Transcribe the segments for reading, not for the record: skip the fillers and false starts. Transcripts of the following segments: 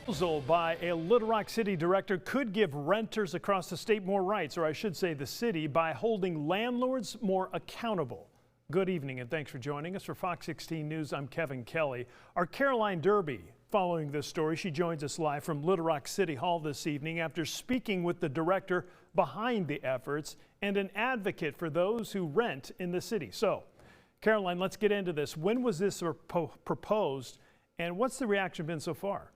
Proposal by a Little Rock City director could give renters across the state more rights, or I should say the city, by holding landlords more accountable. Good evening and thanks for joining us. For Fox 16 News, I'm Kevin Kelly. Our Caroline Derby following this story. She joins us live from Little Rock City Hall this evening after speaking with the director behind the efforts and an advocate for those who rent in the city. So, Caroline, let's get into this. When was this proposed and what's the reaction been so far?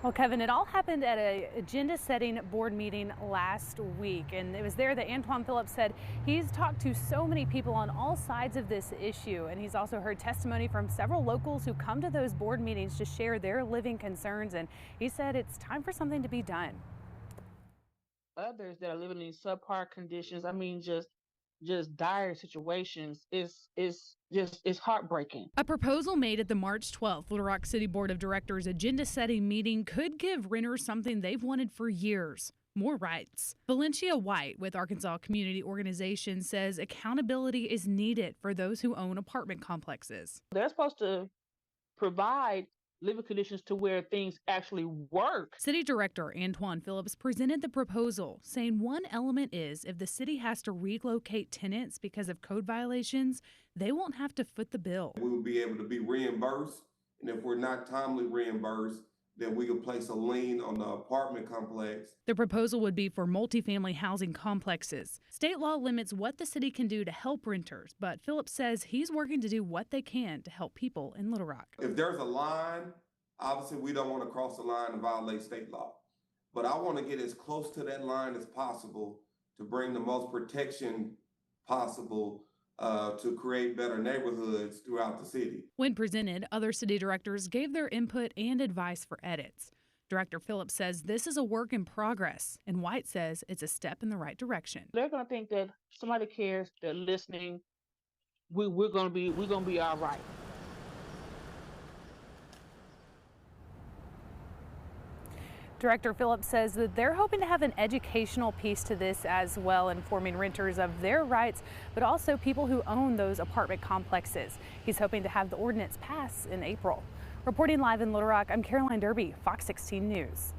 Well, Kevin, it all happened at an agenda-setting board meeting last week, and it was there that Antoine Phillips said he's talked to so many people on all sides of this issue, and he's also heard testimony from several locals who come to those board meetings to share their living concerns, and he said it's time for something to be done. Others that are living in subpar conditions, I mean, just dire situations, it's heartbreaking. A proposal made at the March 12th Little Rock City Board of Directors agenda-setting meeting could give renters something they've wanted for years: more rights. Valencia White with Arkansas Community Organization says accountability is needed for those who own apartment complexes. They're supposed to provide living conditions to where things actually work. City Director Antoine Phillips presented the proposal, saying one element is if the city has to relocate tenants because of code violations, they won't have to foot the bill. We will be able to be reimbursed, and if we're not timely reimbursed, then we can place a lien on the apartment complex. The proposal would be for multifamily housing complexes. State law limits what the city can do to help renters, but Phillips says he's working to do what they can to help people in Little Rock. If there's a line, obviously we don't want to cross the line and violate state law. But I want to get as close to that line as possible to bring the most protection possible to create better neighborhoods throughout the city. When presented, other city directors gave their input and advice for edits. Director Phillips says this is a work in progress, and White says it's a step in the right direction. They're going to think that somebody cares, they're listening, we're going to be all right. Director Phillips says that they're hoping to have an educational piece to this as well, informing renters of their rights, but also people who own those apartment complexes. He's hoping to have the ordinance pass in April. Reporting live in Little Rock, I'm Caroline Derby, Fox 16 News.